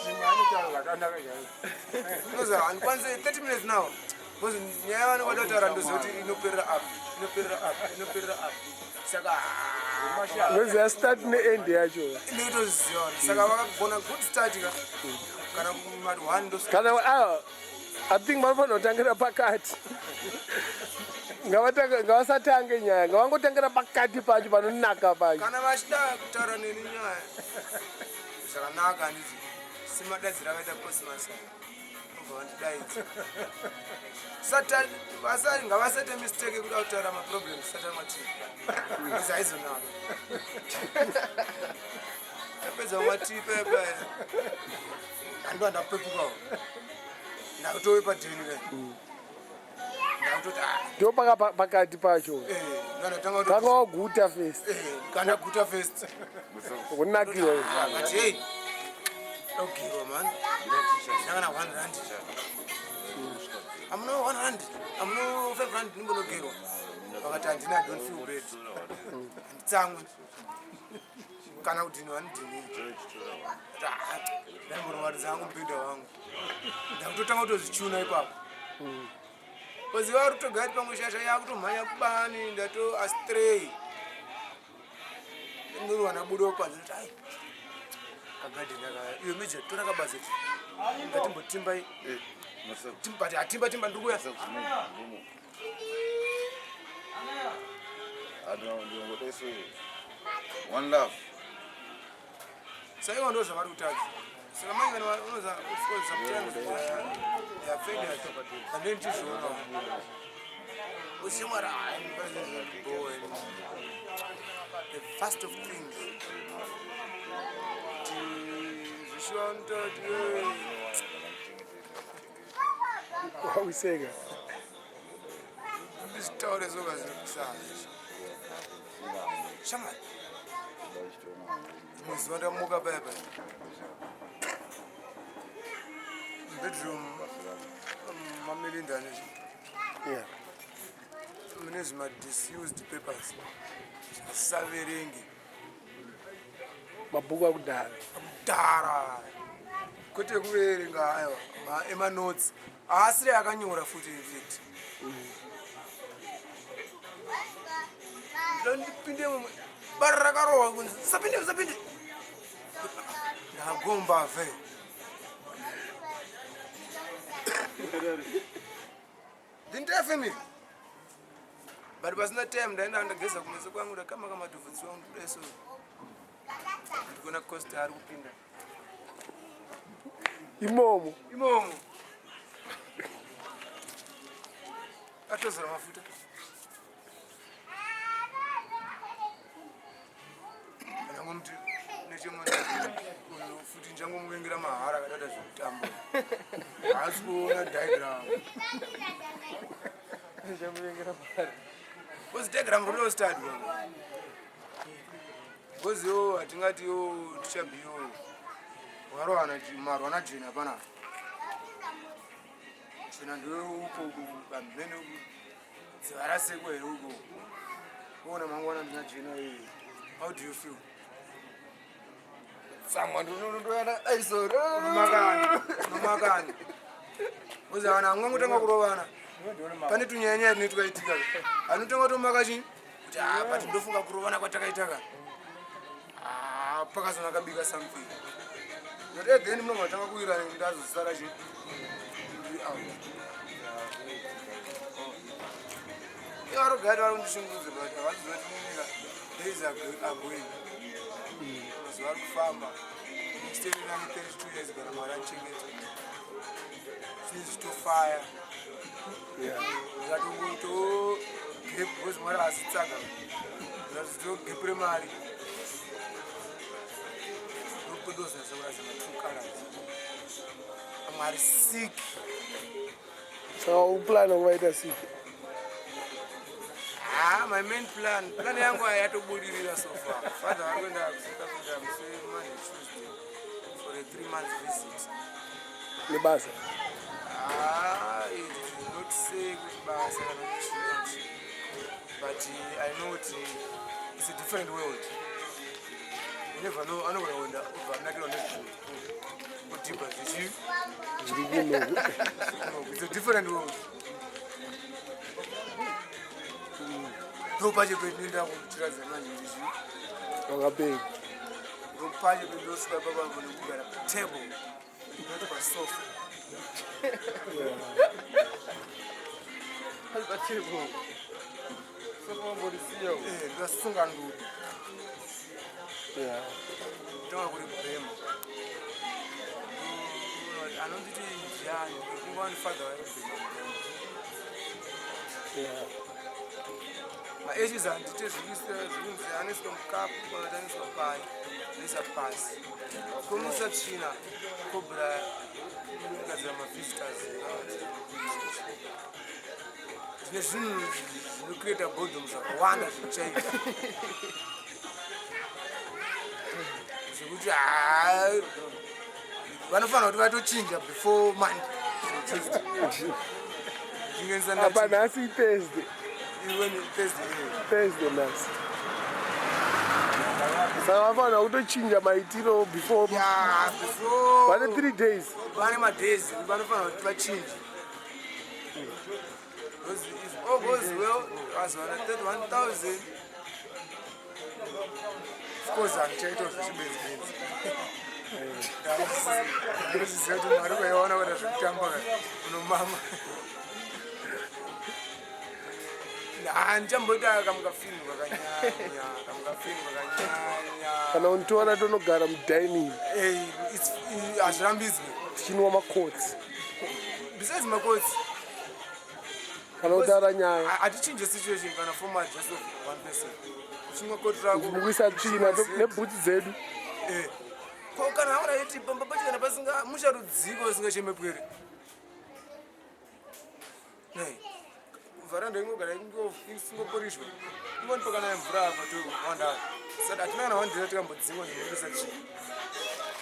handikwanise 30 minutes navo because nyaya vanenge vatotaura ndoziva kuti inoperera apa saka noziva start neend yacho inotoziva saka vakagona good start kana kumati 1 kana I think vanofana kutangira pakati ngavasatange nyaya ngavangotangira pakati pacho panonaka pacho kana vachida kutaura neni nyaya zvakanaka handiti semadadzi rakaita cosmas obva vandidaidzi ngavasate mistake yekuda kutaura maproblems satani matiri izi haizonaka apedza mwati pepa handiva ndapepukawo ndakutove padheni kai ndakutoti ndo pakati pacho kanga waguta first kana guta first kunakirwa akati hey ogirwa man ndakana 1 rand amuna 1 rand amuna 5 rand ndimbonogerwa vakati handina don't feel bad handitsamwe kana kudhini vanidhini ndambonowaridza hangu mubhedha wangu ndakutotanga kutozvichuna ipapo koziva vari kutogari pamwe shasha yakutomhanya kubani ndato astray ndinowana budo panze kuti ai kagadheni aka iyo meja tora kabazeti ngatimbotimbai but hatimba ndikuya One love. saiwa ndo zvavari kutadza saka manje vanhu vanoza sometimes they are failures and then tizviona usimwara the first of things zvishiva nototi wauseka ndizvitaure zoga zinokusana shamari muziva ndamuka paipa bedroom mamelindane mune zvimadisused papers zvasaverengi mabhuku akudhara kudhara kwete kuverenga aiwa emanotsi haasiri akanyora futi infect ndipinde mumwe bari rakarohwa kunzi usapinde ndagomba ve ndindefemiri but pasina time ndaenda ndageza kumeso kwangu ndakama kamadhuvhutsi wangu kudeso ndikona cost ari kupinda imomo atozora mafuta anangomuti nechemona futi njangomuvengera mahara akadada zvekutambo haasi kuona diagram kozi diagram rinostadwa koziwo hatingatiyo tichabhiyo marwana jena panapa jena ndeuko kamhene dziva rasekwa here uko kuona mangwana ndina jena iyi. How do you feel? Someone ndoyana aisoro nomakani kozi vana hamwe ngotanga kurovana pane tunyanya tine tukaitika anotanga tomaka chii kuti but ndofunga kurovana kwatakaitaka pakazona kabika something not again munhu matanga kuwira ndazosara chii ivarogari vari kundishungudza but havazizoti days are going mazuva ari kufamba nechitererani 32 years kana mwari anchengeta zvinhu zvitofaya zvatongoto gap because mwari haasitsaka zvatozitogepure mari ndokodozinasaurasama true colors amwe ari sick saka uplana kuvaita sick My main plan yangu hayatobudirira so far. Father wanakwenda South Africa Monday, Tuesday for a 3-month visit. Ni basa. It is not say goodbye, but I know it's a different world. You never know. I know when I wonder if I'm not going to go deeper with you. It's a different world. No budget between them with children and you. Wanga big. No budget between those people who are at the table. Not for sofa. Hadi table. Somebody see you. That's Sungandu. Yeah. Don't worry about them. I don't think it's young. You want father. Yeah. My ages are details. I need some cap, but I need some pie. This a pass. Come on, China. Cobra. Because I'm a visitors. You create a boredom. One of the change. Vanofana kuti vatochinja before Monday. Apa nasi Thursday. Thursday nasi. Saka vafana kutochinja maitiro before. Yeah, before. Vane 3 days. Vane madays. Vanofana kuti vachinja. If all goes well, as 1,000. Of course, I'm trying to this is how to marry. I want to go to mama. Anjamboda kamukafini wakanyanya, kamukafini wakanyanya. Kana untora tonogara mudining. It's azvirambidzwe. Tichinwa macoats. Besides macoats. Kana utara nyaya. Hatichinje situation kana format just of one person. Chimwe koti rako. Mukuisa tsvina nebhutsi dzedu. Kana haura iti pamba pachikana pasinga musharudziko isingachemepwere. Varanda ingogara isingoporishwa. Imweni pakana mvura apa towanda. Saka hatina kana wandira tikambodzingwa nekuisa chii.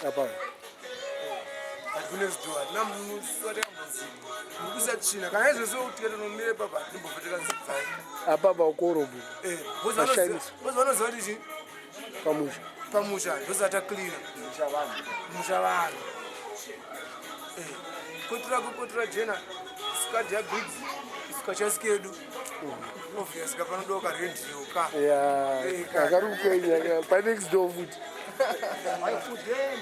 Apa. Kune zidoa hatina musi watakambodzingwa. Nekuisa china. Kana izvozvo tikati nomire papa timbobva takanzidzai. Apa pakorobo. Bozi vanoziva kuti chii? Pamusha. Pamusha ndosati clean. Musha vanhu. Kotira jena skadi ya big sikachasikedu. Obvious kapanodoka radio ka. Yeah. Akarupenya pa next door food.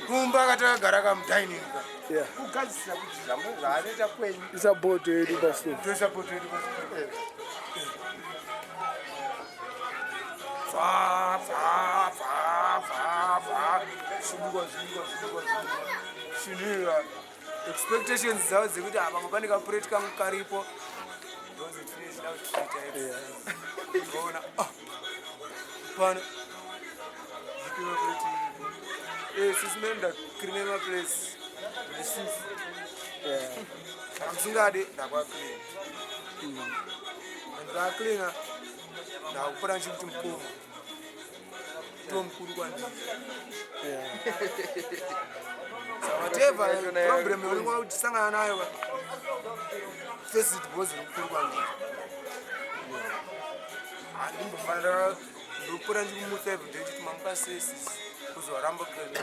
Kumba katagara kamudining ka. Yeah. Kugadzisa kuti zvamunhu anoita kwenyu. Isaboto yedu pasto. Tosapoto yedu pasto. Shinira expectations dzavo dzekuti apa pane kapureti kangu karipo ndozitinoona pano sisi mene ndakrine maplace nesisi saka musingade ndakwaclean ndakacleana ndakupura nchikuti mukoma to mukuru kwandiri whatever problem yaunenge uchisangana nayo face it because mukuru kwandiri handimbofanira ndokupura ndikumutsa everyday chiti mamukasesisi kuzowaramba place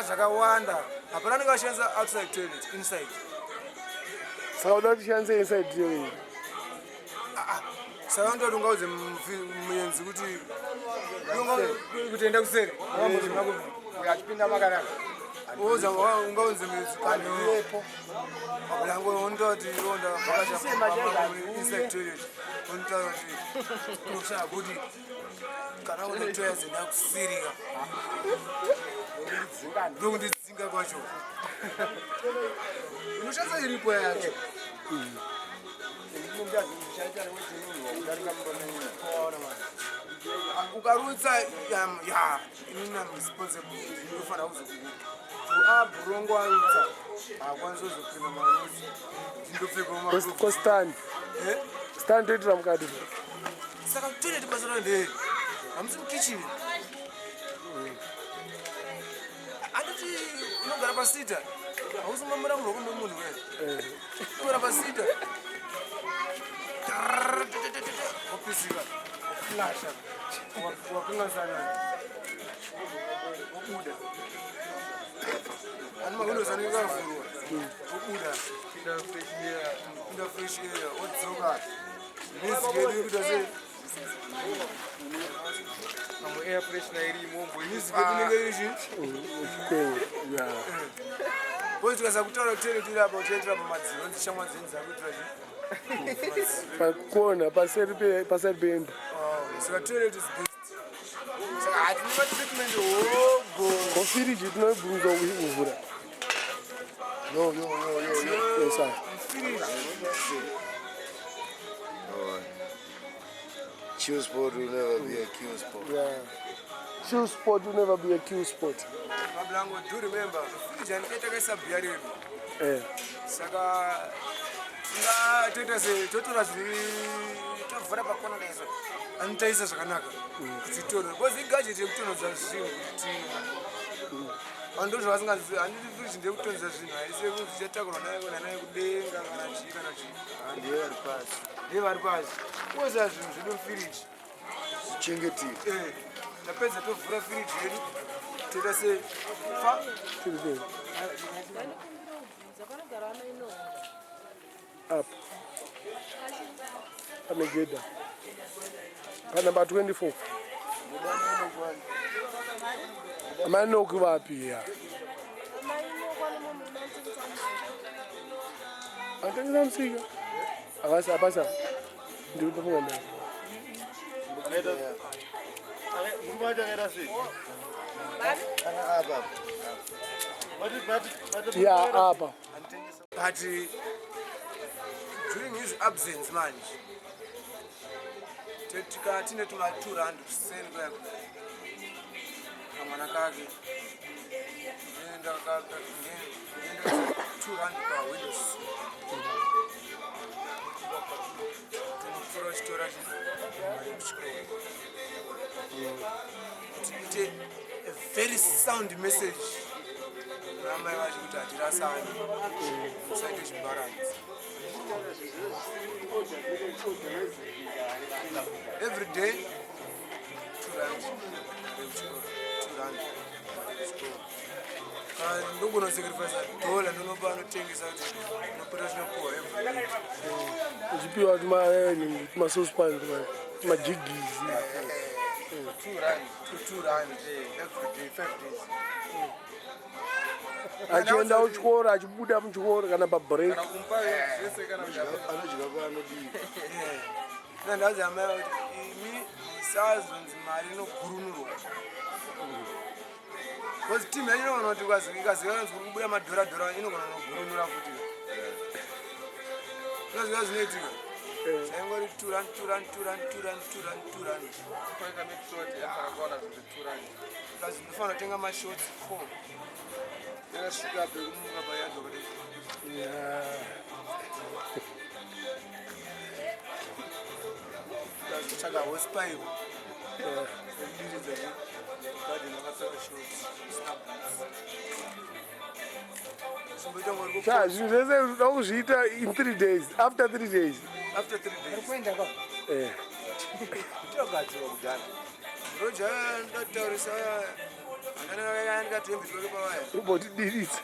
zvakawanda hapana anenge ashandisa outside toilet inside saka uda tichandise inside toilet saka ndoti ungaudze muenzi kuti enda kuseri achipinda makanaka ungaudze muenzi kaniwepo mabulango ondoti onda inside toilet ontaura kuti kushaa kuti kana unotoya zenda kusirika ndokundidzinga kwacho unoshandisa iripo yacho ukarutsa inina responsible inofanira kuzokuaburongo arutsa akwanisa kuzopinda marutsi ndindopfekawo stand tantoitira mukati saka toilet basa rao ndei hamusi mukichini anditi unogara pasita hausi mamira muroko nemunhu we unogara pasita wapisika waflasha wakungasana wabuda ani mawindo anenge akavhurwa wabuda pinda fresh air wodzoka music yedu ikuita sei Mambo air freshener irimo music yedu inenge iri chii Boy tukasa kutaura toilet iri apa uchaitira pamadziro ndi shamwa dzenyu dzakuitira chii pakuona paseri pemba saka toilet is best saka hatinopa treatment hogo kofiriji tinoibvunza kuvhura esa Q sport will never be a Q sport. Q sport will never be a Q sport. Mablango, do remember, fridge and get a sub beer. Saka, teta say, Totoras, for a baconazo, and tastes a canaka. Was the gadget of tunnels and shoe? And those was not the fridge in the tunnels. I say, with the taco and I would be and they were pass. What's that? You don't fridge. Chingeti. The peasant of fridge. Teta say, up. Amegeda. Number 24. Amanoku wapi ya? Angeza msiga. Abasa. Ndio tufunga ndani. Yeah, Abba. But during his absence, man, tine tuma 200 send back. Kamanakagi. And 200 per windows. For storage. A very sound message. Every day, 200. I'm going to sacrifice a $1 and no one things out. No production poor every day. Ujipiwa my saucepan, my jiggies. 2 rand every day, 5 days. Achienda uchikora achibuda muchikora kana pabreak nandazi amai kuti imi musazonzi mari inogurunurwa bcause team yanyu inogona kuti ikaziva kuri kubuda madhoradhora inogona kugurunura futi inoziva zvinoitika chaingori 2 rand kazi ndinofanira kutenga mashots 4 yakasvika bekumuka payadho kudai kazotsvaga hosepipe diridza garden akatsvaka shorts zvinhu zvese unoda kuzviita in 3 days after 3 days after 3 days togadzirwa kudhara roja ndataurisa andikatembitweke pawaya ubotidiridza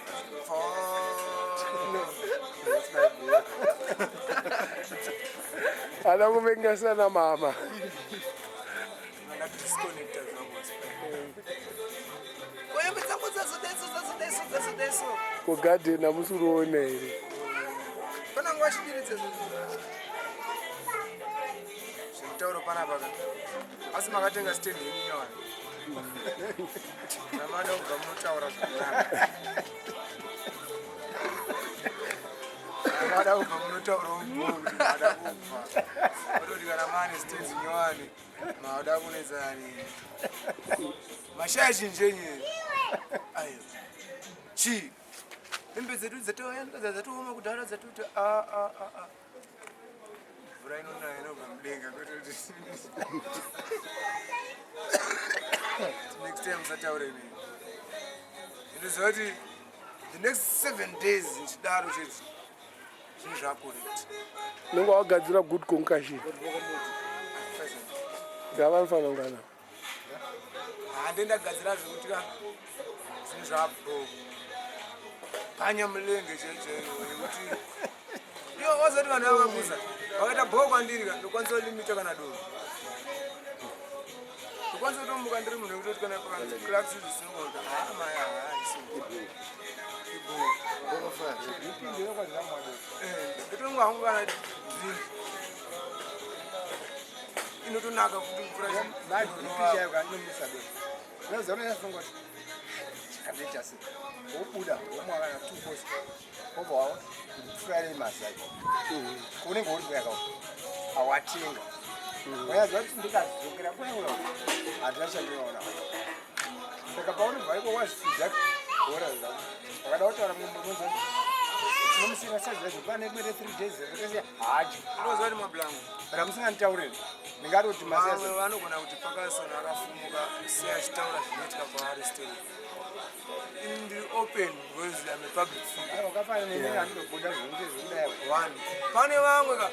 ada kuvengesana mama ndadisconnecta zvangu dzangu dzazodeso kugarden hamusi uroona here pana nguva chidiridza zvekutauro panapa asi makatenga stand yenyunyawani namada kubva munotaura zvakanaka namada kubva munotaura umo kuti mada kubva ototi kana mane stands nyowani mada kunetsani mashaya chinjenye ayo chi hembe dzedu dzatooma kudhara dzatoti mvura inonaya inobva mudenga kwete next time musataure nei ndinoziva kuti the next 7 days nchidaro chedzi zvinhu zvakorect nenge wagadzira good concussion ngavanofanira kungana handendagadzira zvekuti ka zvinhu zvabro panya mulenge chechekuti iyo wazoti vanhu vakakuza vakaita bhoo kwandiri ka ndokwanisa kulimita kana doro ndokwanisa kutombuka ndiri munhu wekutoti kana pakalakuzvisingoka maya ndotonga hangu kana zvinhu inotonaka kuti mvura chikanecha wobuda womwa kana 2 post obva wawo mvura iri masaji unenge uri kuyaka awatenga wayaziva kuti ndikadzokera kuneura handina chandinoona saka paunobva iko wazvifidza woraziva wakada kutaura munonzwa tinomusina saizvazvo pane mwere 3 days ekutesiya haji unoziva kuti mablango ramusinganditaureni ndingatoti vamwe vanogona kuti pakasona akafumuka sei achitaura zvinoitika kwaari stel ndiri open because I'm a public figure. One. Pane vamwe ka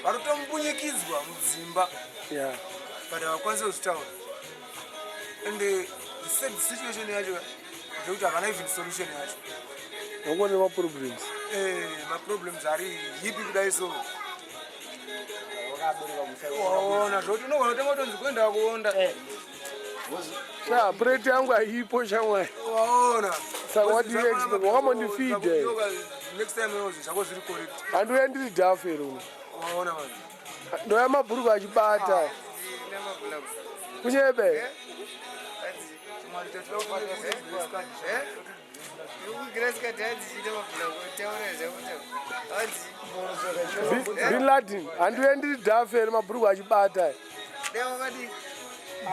varotombunyikidzwa mudzimba but havakwanisi kuzvitaura and the situation yacho ndekuti havana even solution yacho vangone maproblems maproblems ari hipi kudai so waona zvoti unogona kutanga kutonzi kuenda kuonda plate yangu haipo shamwari waona saka what do you expect wakamondifide next time yozi zvako zviri correct handiuya ndiri dhafero waona vanhu ndoya mabhuruku achibata kunyebe bin laden handiuya ndiri dhafero mabhuruku achibata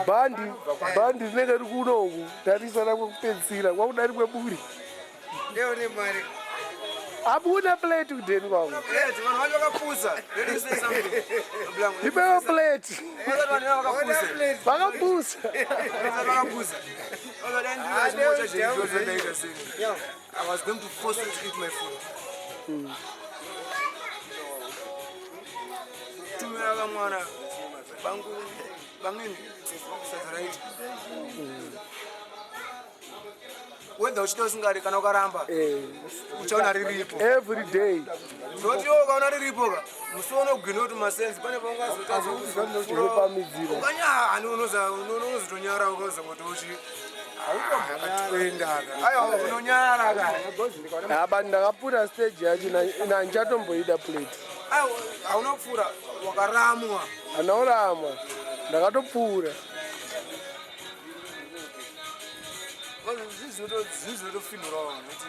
bhandi rinenge riri kunoku tarisana kwekupedzisira kwakudari kweburi abuna plate kudheni kwangu ipewo plate vakapusa I was going to force you to eat my food. Tumira kamwana bangini right. Whether uchito singari kana ukaramba uchaona riripo every day zoti yo ukaona riripo ka musono kugwina kuti masensi pane pangazotazopamidzira ukanya hani unozotonyara ukoza kuti uchi autoendaka aiwa unonyara ka haba ndakapfuura stage yacho nandichatomboida plate hauna kupfuura wakaramwa hanaurama ndakatopfuura zvizotofinurawo kuti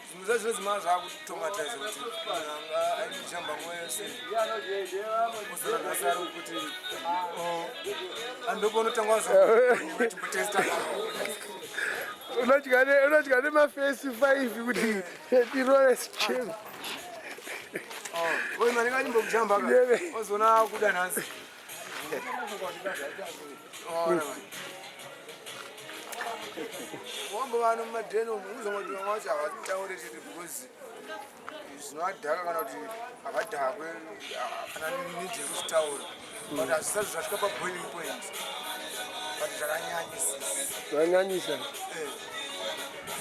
zvimwe zvazvino zimana zvaakutomatize kuti anga aijamba mwoyo yose uzoranasari kuti andoponotangwa zvochimbotesta unodya nemafesi 5 kuti tirore sichemu oi mani kachimbokuchamba ka wazoona kuda nhasi wambo vanhu mumadheni umu uzongoti vamwe vacho havataure chete because zvinovadhaka kana kuti havadhakwe kana niji yekuzvitaura but hazvisati zvasvika paboiling point but zvakanyanyisa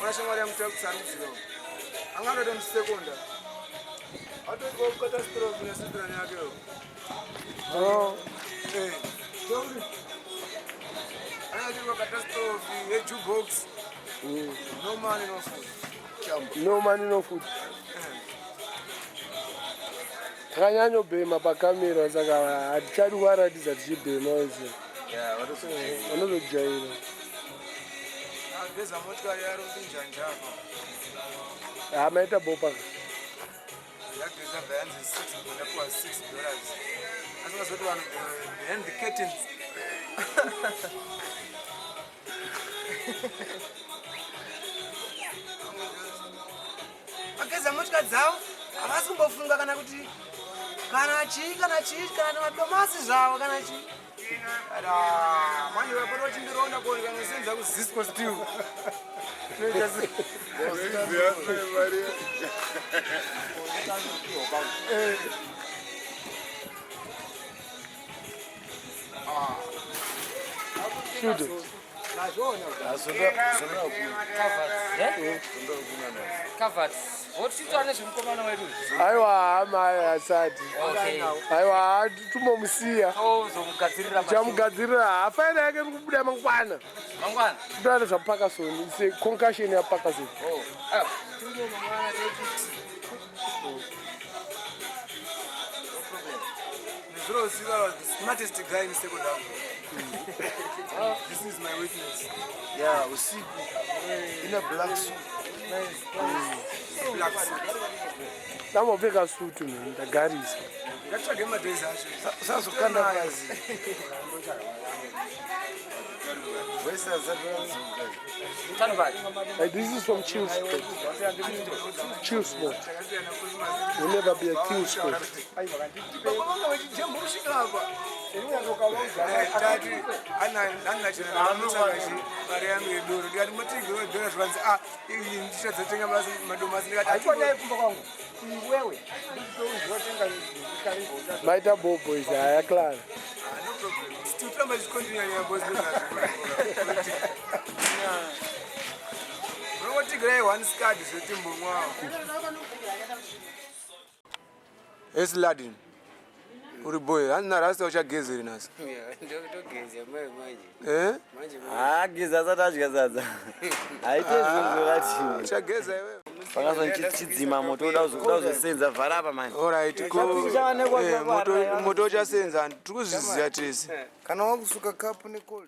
ona shamwari yamutakusarudziro anga andoita musekonda atoiwa kukatastrofo nesitirani yakeyo catastrophe yejukebox no money no food no money no food takanyanyobhema pakamera saka hatichadi kuvaratidza tichibhema ise vanozojaira ageza motikari yarombinjanjava hamaita bopaka yageza bhayanzi 6 ndapuwa $6 asi vazoti vanhu behind the curtains ageza motika dzavo havasi kumbofunga kana kuti kana nemadomasi zvawo kana chii manje vapota vachimbironda kuoneka nesenza kuzisco still aiwa amai asati aiwa tumomusiya chamugadzirira hafaina yake kubuda mangwana toana zvapakasoni seconcussion yapakasoni smartest guy in secondary. This is my witness. Yeah, usiku in a black suit. Black suit. namopfeka sutu ndagarisa Ngatsvage madress acho. Sazokanda kazi. This is from Chill Sport. Chill Sport. Will never be a kill sport. Maita bobo is a clan. Esladin. Uri boy, anna rasta uchagezeri nasi. Geza zatadya zadza. Haitezvozvakati. Uchageza wewe. Pakazonchidzima moto uda kuzosenza vhara apa manje. Alright, moto uchasenza, tiri kuzviziva tese. Kana wakusuka kapu necold.